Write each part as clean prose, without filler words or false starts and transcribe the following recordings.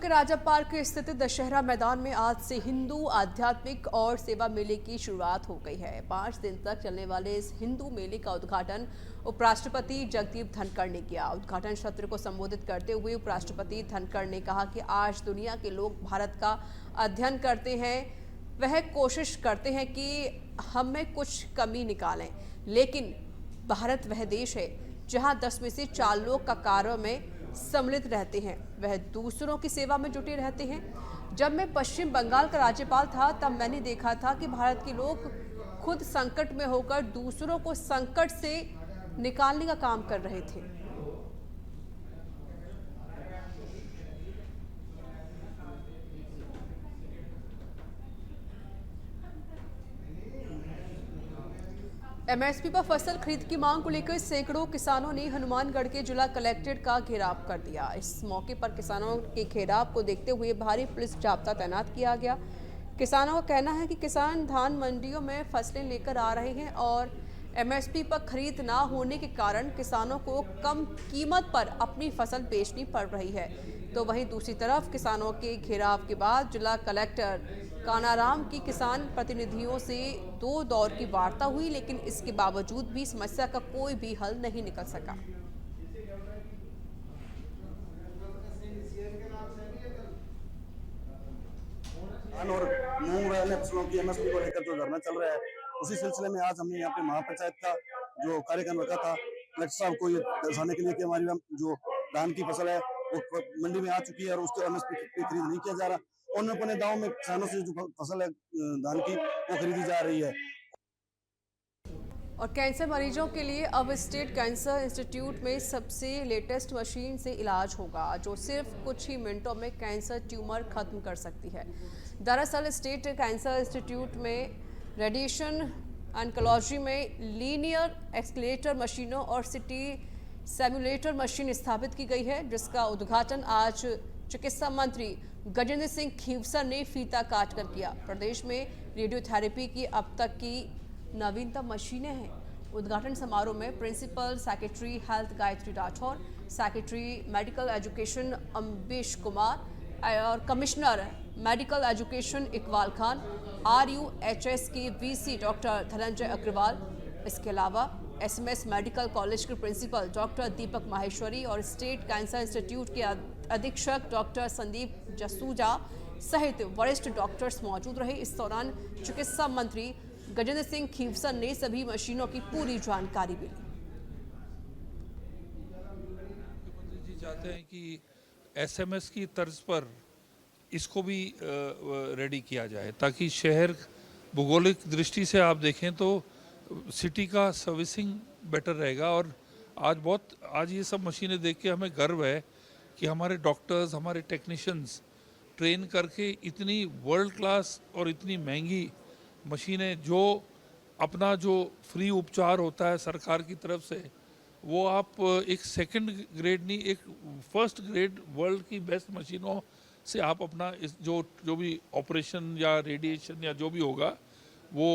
के राजा पार्क स्थित दशहरा मैदान में आज से हिंदू आध्यात्मिक और सेवा मेले की शुरुआत हो गई है। 5 दिन तक चलने वाले इस हिंदू मेले का उद्घाटन उपराष्ट्रपति जगदीप धनखड़ ने किया। उद्घाटन सत्र को संबोधित करते हुए उपराष्ट्रपति धनखड़ ने कहा कि आज दुनिया के लोग भारत का अध्ययन करते हैं, वह कोशिश करते हैं कि हम में कुछ कमी निकालें, लेकिन भारत वह देश है जहां 10 में से 4 लोग का कार्य में सम्मिलित रहते हैं, वह दूसरों की सेवा में जुटे रहते हैं। जब मैं पश्चिम बंगाल का राज्यपाल था तब मैंने देखा था कि भारत के लोग खुद संकट में होकर दूसरों को संकट से निकालने का काम कर रहे थे। एमएसपी पर फसल खरीद की मांग को लेकर सैकड़ों किसानों ने हनुमानगढ़ के जिला कलेक्ट्रेट का घेराव कर दिया। इस मौके पर किसानों के घेराव को देखते हुए भारी पुलिस जाब्ता तैनात किया गया। किसानों का कहना है कि किसान धान मंडियों में फसलें लेकर आ रहे हैं और एमएसपी पर खरीद ना होने के कारण किसानों को कम कीमत पर अपनी फसल बेचनी पड़ रही है। तो वहीं दूसरी तरफ किसानों के घेराव के बाद जिला कलेक्टर कानाराम की किसान प्रतिनिधियों से 2 दौर की वार्ता हुई, लेकिन इसके बावजूद भी समस्या का कोई भी हल नहीं निकल सका। और मूंग व अन्य फसलों की एमएसपी को लेकर जो धरना चल रहा है, उसी सिलसिले में आज हमने यहाँ पे महापंचायत का जो कार्यक्रम रखा था, कलेक्टर साहब को ये दर्शाने के लिए कि हमारी जो धान की फसल है वो मंडी में आ चुकी है और उसके एमएसपी की खरीद नहीं किया जा रहा। अन्य अपने गाँव में किसानों से जो फसल है धान की वो खरीदी जा रही है। और कैंसर मरीजों के लिए अब स्टेट कैंसर इंस्टीट्यूट में सबसे लेटेस्ट मशीन से इलाज होगा, जो सिर्फ कुछ ही मिनटों में कैंसर ट्यूमर खत्म कर सकती है। दरअसल स्टेट कैंसर इंस्टीट्यूट में रेडिएशन ऑन्कोलॉजी में लीनियर एक्सलेटर मशीनों और सिटी सिम्युलेटर मशीन स्थापित की गई है, जिसका उद्घाटन आज चिकित्सा मंत्री गजेंद्र सिंह खीवसर ने फीता काट कर किया। प्रदेश में रेडियोथेरेपी की अब तक की नवीनतम मशीनें हैं। उद्घाटन समारोह में principal secretary health Gayatri Rathore, secretary medical education Ambesh Kumar और commissioner medical education Iqbal Khan, RUHS के VC डॉक्टर धनंजय अग्रवाल, इसके अलावा SMS मेडिकल कॉलेज के प्रिंसिपल डॉक्टर दीपक माहेश्वरी और स्टेट कैंसर इंस्टीट्यूट के अधीक्षक डॉक्टर संदीप जसूजा सहित वरिष्ठ डॉक्टर्स मौजूद रहे। इस दौरान चिकित्सा मंत्री गजेंद्र सिंह खीवसर ने सभी मशीनों की पूरी जानकारी भी ली। मुख्यमंत्री जी चाहते हैं कि SMS की तर्ज पर इसको भी रेडी किया जाए, ताकि शहर भूगोलिक दृष्टि से आप देखें तो सिटी का सर्विसिंग बेटर रहेगा। और आज ये सब मशीनें देख के हमें गर्व है कि हमारे डॉक्टर्स, हमारे टेक्नीशियंस ट्रेन करके इतनी वर्ल्ड क्लास और इतनी महंगी मशीनें, जो अपना जो फ्री उपचार होता है सरकार की तरफ से, वो आप एक सेकंड ग्रेड नहीं, एक फर्स्ट ग्रेड वर्ल्ड की बेस्ट मशीनों से आप अपना इस जो भी ऑपरेशन या रेडिएशन या जो भी होगा वो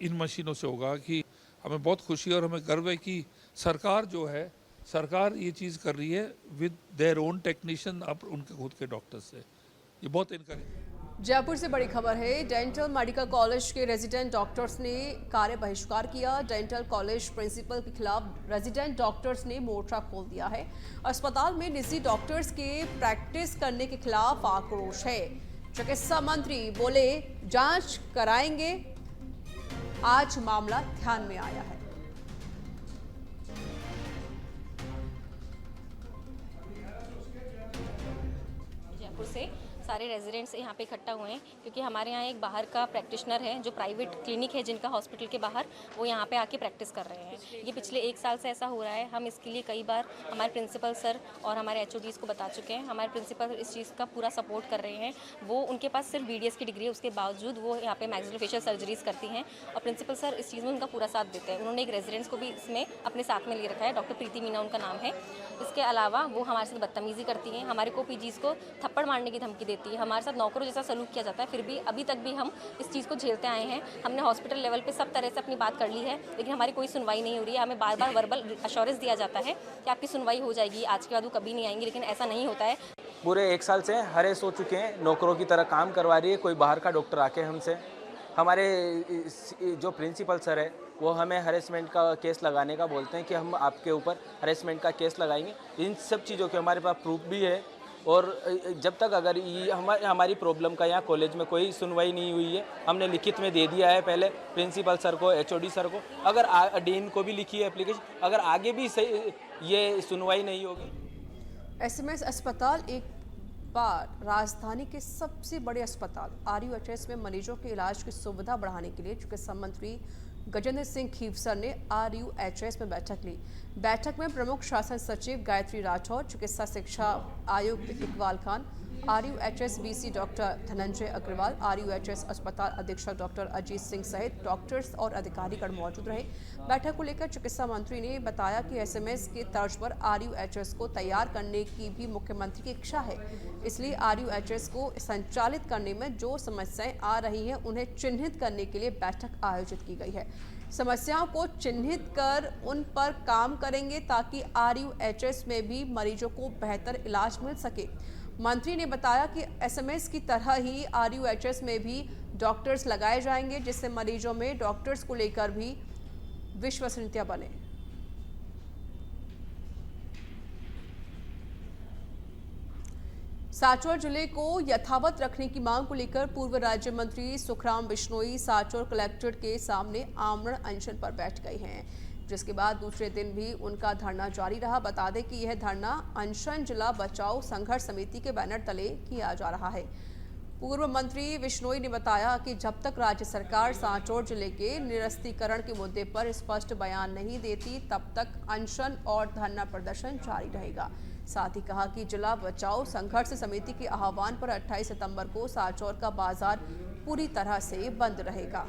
इन मशीनों से होगा। कि हमें बहुत खुशी और हमें गर्व है कि सरकार ये चीज़ कर रही है विद देयर ओन टेक्नीशियन, अब उनके खुद के डॉक्टर्स से। ये बहुत इनकरेज। जयपुर से बड़ी खबर है। डेंटल मेडिकल कॉलेज के रेजिडेंट डॉक्टर्स ने कार्य बहिष्कार किया। डेंटल कॉलेज प्रिंसिपल के खिलाफ रेजिडेंट डॉक्टर्स ने मोर्चा खोल दिया है। अस्पताल में निजी डॉक्टर्स के प्रैक्टिस करने के खिलाफ आक्रोश है। चिकित्सा मंत्री बोले जांच कराएंगे, आज मामला ध्यान में आया है। जयपुर से सारे रेजिडेंट्स यहाँ पे इकट्ठा हुए हैं, क्योंकि हमारे यहाँ एक बाहर का प्रैक्टिशनर है जो प्राइवेट क्लिनिक है जिनका हॉस्पिटल के बाहर, वो यहाँ पे आके प्रैक्टिस कर रहे हैं। ये पिछले 1 साल से ऐसा हो रहा है। हम इसके लिए कई बार हमारे प्रिंसिपल सर और हमारे HODs को बता चुके हैं। हमारे प्रिंसिपल इस चीज़ का पूरा सपोर्ट कर रहे हैं। वो उनके पास सिर्फ BDS की डिग्री है, उसके बावजूद वो यहाँ पे मैक्सिलोफेशियल सर्जरीज करती हैं और प्रिंसिपल सर इस चीज़ में उनका पूरा साथ देते हैं। उन्होंने एक रेजिडेंट्स को भी इसमें अपने साथ में ले रखा है, डॉक्टर प्रीति मीना उनका नाम है। इसके अलावा वो हमारे साथ बदतमीज़ी करती हैं, हमारे को PGs को थप्पड़ मारने की धमकी देती है, हमारे साथ नौकरों जैसा सलूक किया जाता है। फिर भी अभी तक भी हम इस चीज़ को झेलते आए हैं। हमने हॉस्पिटल लेवल पे सब तरह से अपनी बात कर ली है, लेकिन हमारी कोई सुनवाई नहीं हो रही है। हमें बार बार वर्बल अश्योरेंस दिया जाता है कि आपकी सुनवाई हो जाएगी, आज के बाद वो कभी नहीं आएंगी, लेकिन ऐसा नहीं होता है। पूरे 1 साल से हरेस हो चुके हैं, नौकरों की तरह काम करवा रही है कोई बाहर का डॉक्टर आके हमसे। हमारे जो प्रिंसिपल सर है वो हमें हरेसमेंट का केस लगाने का बोलते हैं कि हम आपके ऊपर हरेसमेंट का केस लगाएंगे। इन सब चीज़ों के हमारे पास प्रूफ भी है और जब तक अगर ये हमारी प्रॉब्लम का यहाँ कॉलेज में कोई सुनवाई नहीं हुई है, हमने लिखित में दे दिया है पहले प्रिंसिपल सर को, HOD सर को, अगर डीन को भी लिखी है एप्लीकेशन, अगर आगे भी ये सुनवाई नहीं होगी। SMS अस्पताल एक बार राजधानी के सबसे बड़े अस्पताल RUHS में मरीजों के इलाज की सुविधा बढ़ाने के लिए चिकित्सा मंत्री गजेंद्र सिंह खीवसर ने RUHS में बैठक ली। बैठक में प्रमुख शासन सचिव गायत्री राठौर, चिकित्सा शिक्षा आयुक्त Iqbal Khan, RUHS BC doctor Dhananjay Agarwal, RUHS अस्पताल अधीक्षक डॉक्टर अजीत सिंह सहित डॉक्टर्स और अधिकारीगण मौजूद रहे। बैठक को लेकर चिकित्सा मंत्री ने बताया कि SMS के तर्ज पर RUHS को तैयार करने की भी मुख्यमंत्री की इच्छा है, इसलिए RUHS को संचालित करने में जो समस्याएं आ रही हैं उन्हें चिन्हित करने के लिए बैठक आयोजित की गई है। समस्याओं को चिन्हित कर उन पर काम करेंगे ताकि RUHS में भी मरीजों को बेहतर इलाज मिल सके। मंत्री ने बताया कि SMS की तरह ही RUHS में भी डॉक्टर्स लगाए जाएंगे, जिससे मरीजों में डॉक्टर्स को लेकर भी विश्वसनीयता बने। सांचौर जिले को यथावत रखने की मांग को लेकर पूर्व राज्य मंत्री सुखराम बिश्नोई सांचौर कलेक्ट्रेट के सामने आमरण अनशन पर बैठ गए हैं, जिसके बाद दूसरे दिन भी उनका धरना जारी रहा। बता दें कि यह धरना अनशन जिला बचाओ संघर्ष समिति के बैनर तले किया जा रहा है। पूर्व मंत्री बिश्नोई ने बताया कि जब तक राज्य सरकार सांचौर जिले के निरस्तीकरण के मुद्दे पर स्पष्ट बयान नहीं देती, तब तक अनशन और धरना प्रदर्शन जारी रहेगा। साथ ही कहा कि जिला बचाओ संघर्ष समिति के आह्वान पर 28 सितंबर को सांचौर का बाजार पूरी तरह से बंद रहेगा।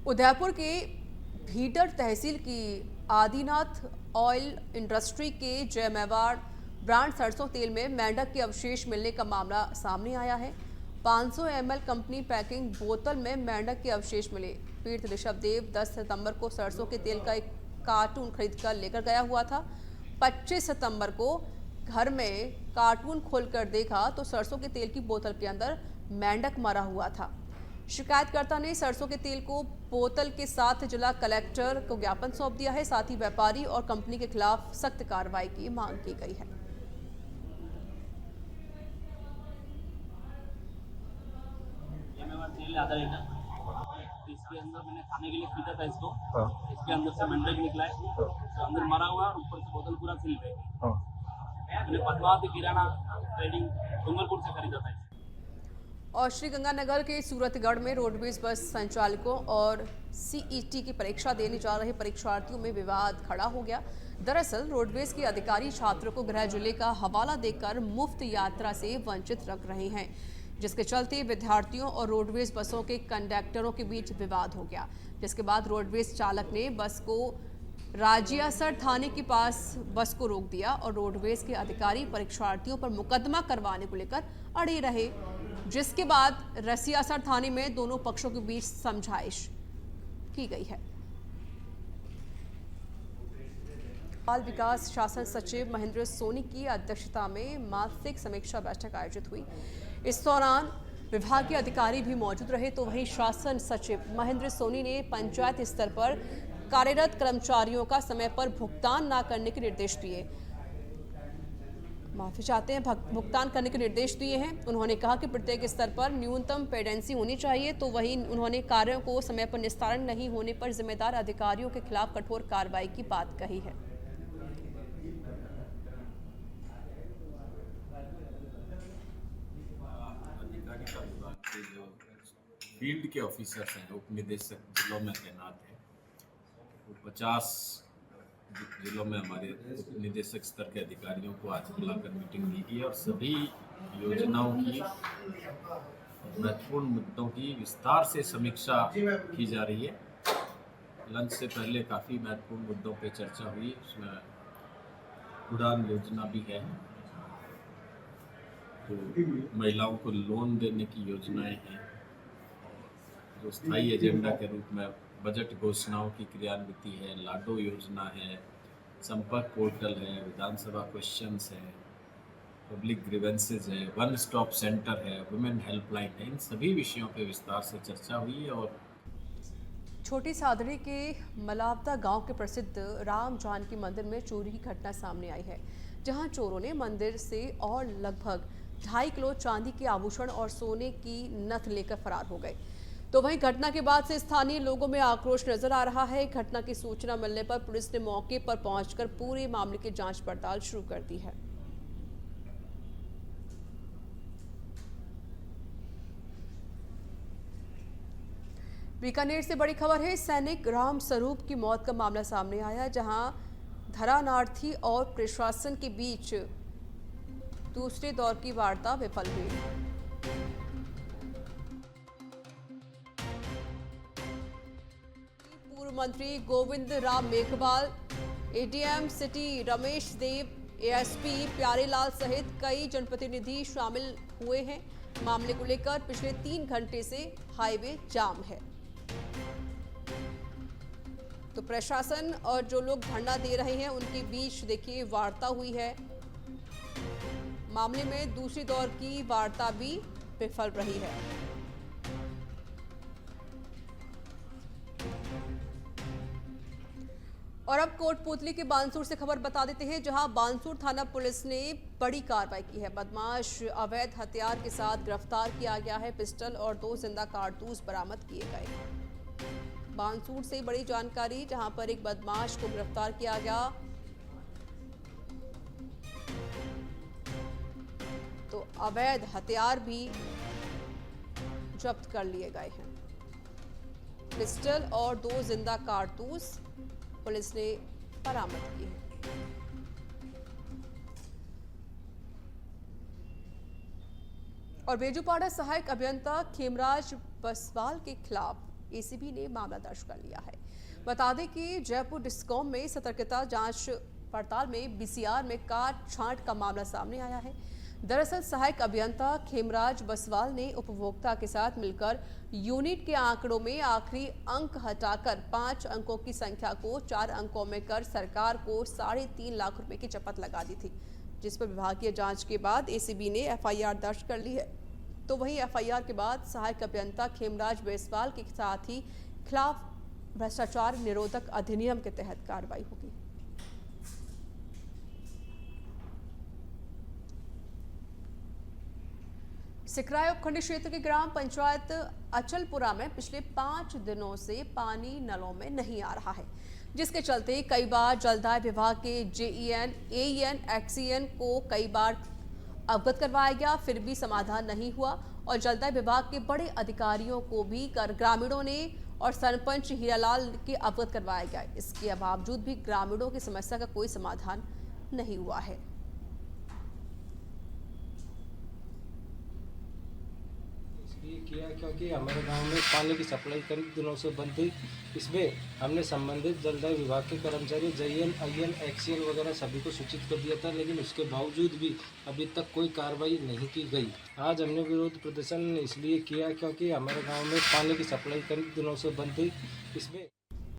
उदयपुर के भीटर तहसील की आदिनाथ ऑयल इंडस्ट्री के जय मेवाड़ ब्रांड सरसों तेल में मेंढक के अवशेष मिलने का मामला सामने आया है। 500 ml कंपनी पैकिंग बोतल में मेंढक के अवशेष मिले। पीड़ित ऋषभ देव 10 सितंबर को सरसों के तेल का एक कार्टून खरीदकर लेकर गया हुआ था। 25 सितंबर को घर में कार्टून खोलकर देखा तो सरसों के तेल की बोतल के अंदर मेंढक मरा हुआ था। शिकायतकर्ता ने सरसों के तेल को बोतल के साथ जिला कलेक्टर को ज्ञापन सौंप दिया है। साथ ही व्यापारी और कंपनी के खिलाफ सख्त कार्रवाई की मांग की गई है। आधा लीटर इसके अंदर मैंने खाने के लिए खरीदा था इसको। इसके अंदर से मेंढक निकला है, तो अंदर मरा हुआ है और ऊपर से बोतल पूरा फिल है। मैंने पद्मावती किराना ट्रेडिंग डूंगरपुर से खरीदा था। और श्रीगंगानगर के सूरतगढ़ में रोडवेज बस संचालकों और CET की परीक्षा देने जा रहे परीक्षार्थियों में विवाद खड़ा हो गया। दरअसल रोडवेज के अधिकारी छात्रों को गृह जिले का हवाला देकर मुफ्त यात्रा से वंचित रख रहे हैं, जिसके चलते विद्यार्थियों और रोडवेज बसों के कंडक्टरों के बीच विवाद हो गया। जिसके बाद रोडवेज चालक ने बस को राजियासर थाने के पास बस को रोक दिया और रोडवेज के अधिकारी परीक्षार्थियों पर मुकदमा करवाने को लेकर अड़े रहे, जिसके बाद रसियासर थाने में दोनों पक्षों के बीच समझाइश की गई है। बाल विकास शासन सचिव महेंद्र सोनी की अध्यक्षता में मासिक समीक्षा बैठक आयोजित हुई। इस दौरान विभागीय अधिकारी भी मौजूद रहे, तो वहीं शासन सचिव महेंद्र सोनी ने पंचायत स्तर पर कार्यरत कर्मचारियों का समय पर भुगतान न करने के निर्देश दिए। भुगतान करने के निर्देश दिए हैं। उन्होंने कहा कि प्रत्येक स्तर पर न्यूनतम पेडेंसी होनी चाहिए। तो वहीं उन्होंने कार्यों को समय पर निस्तारण नहीं होने पर जिम्मेदार अधिकारियों के खिलाफ कठोर कार्रवाई की बात कही है। जो फील्ड के ऑफिसर्स हैं, उप निदेशक जिलों में तैनात हैं, वो 50 जिलों में हमारे उप निदेशक स्तर के अधिकारियों को आज बुलाकर मीटिंग ली गई और सभी योजनाओं की महत्वपूर्ण मुद्दों की विस्तार से समीक्षा की जा रही है। लंच से पहले काफ़ी महत्वपूर्ण मुद्दों पे चर्चा हुई, उसमें उड़ान योजना भी है, तो महिलाओं को लोन देने की योजनाएं हैं, जो स्थायी एजेंडा के रूप में बजट घोषणाओं की क्रियान्विति है, लाडो योजना है, संपर्क पोर्टल है, विधानसभा क्वेश्चंस है, पब्लिक ग्रीवेंसेज है, वन स्टॉप सेंटर है, वुमेन हेल्पलाइन है, इन सभी विषयों पे विस्तार से चर्चा हुई है। और छोटी सादड़ी के मलावता गांव के प्रसिद्ध राम जानकी मंदिर में चोरी की घटना सामने आई है, जहां चोरों ने मंदिर से और लगभग 2.5 किलो चांदी के आभूषण और सोने की नथ लेकर फरार हो गए। तो वहीं घटना के बाद से स्थानीय लोगों में आक्रोश नजर आ रहा है। घटना की सूचना मिलने पर पुलिस ने मौके पर पहुंचकर पूरे मामले की जांच पड़ताल शुरू कर दी है। बीकानेर से बड़ी खबर है। सैनिक राम स्वरूप की मौत का मामला सामने आया, जहां धरानार्थी और प्रशासन के बीच दूसरे दौर की वार्ता विफल हुई। पूर्व मंत्री गोविंद राम मेघवाल, एडीएम सिटी रमेश देव, एएसपी प्यारेलाल सहित कई जनप्रतिनिधि शामिल हुए हैं। मामले को लेकर पिछले 3 घंटे से हाईवे जाम है। तो प्रशासन और जो लोग धरना दे रहे हैं उनके बीच देखिए वार्ता हुई है। मामले में दूसरी दौर की वार्ता भी विफल रही है। और अब कोटपुतली के बानसूर से खबर बता देते हैं, जहां बानसूर थाना पुलिस ने बड़ी कार्रवाई की है। बदमाश अवैध हथियार के साथ गिरफ्तार किया गया है। पिस्टल और 2 जिंदा कारतूस बरामद किए गए। बानसूर से बड़ी जानकारी, जहां पर एक बदमाश को गिरफ्तार किया गया। तो अवैध हथियार भी जब्त कर लिए गए हैं। पिस्टल और 2 जिंदा कारतूस पुलिस ने बरामद किए हैं। और बेजूपाड़ा सहायक अभियंता खेमराज बसवाल के खिलाफ एसीबी ने मामला दर्ज कर लिया है। बता दें कि जयपुर डिस्कॉम में सतर्कता जांच पड़ताल में बीसीआर में काट छांट का मामला सामने आया है। दरअसल सहायक अभियंता खेमराज बसवाल ने उपभोक्ता के साथ मिलकर यूनिट के आंकड़ों में आखिरी अंक हटाकर 5 अंकों की संख्या को 4 अंकों में कर सरकार को 3.5 लाख रुपए की चपत लगा दी थी, जिस पर विभागीय जांच के बाद एसीबी ने एफआईआर दर्ज कर ली है। तो वहीं एफआईआर के बाद सहायक अभियंता खेमराज बसवाल के साथ ही खिलाफ भ्रष्टाचार निरोधक अधिनियम के तहत कार्रवाई होगी। सिकराय उपखंडी क्षेत्र के ग्राम पंचायत अचलपुरा में पिछले 5 दिनों से पानी नलों में नहीं आ रहा है, जिसके चलते कई बार जलदाय विभाग के जेईएन, एईएन, एक्सीएन को कई बार अवगत करवाया गया, फिर भी समाधान नहीं हुआ। और जलदाय विभाग के बड़े अधिकारियों को भी ग्रामीणों ने और सरपंच हीरालाल के अवगत करवाया गया। इसके बावजूद भी ग्रामीणों की समस्या का कोई समाधान नहीं हुआ है। किया क्योंकि हमारे गांव में पानी की सप्लाई कई दिनों से बंद थी। इसमें हमने संबंधित जलदाय विभाग के कर्मचारी जेईएन, आईएन, एक्सीएन वगैरह सभी को सूचित कर दिया था, लेकिन उसके बावजूद भी अभी तक कोई कार्रवाई नहीं की गई। आज हमने विरोध प्रदर्शन इसलिए किया क्योंकि हमारे गांव में पानी की सप्लाई कई दिनों से बंद थी। इसमें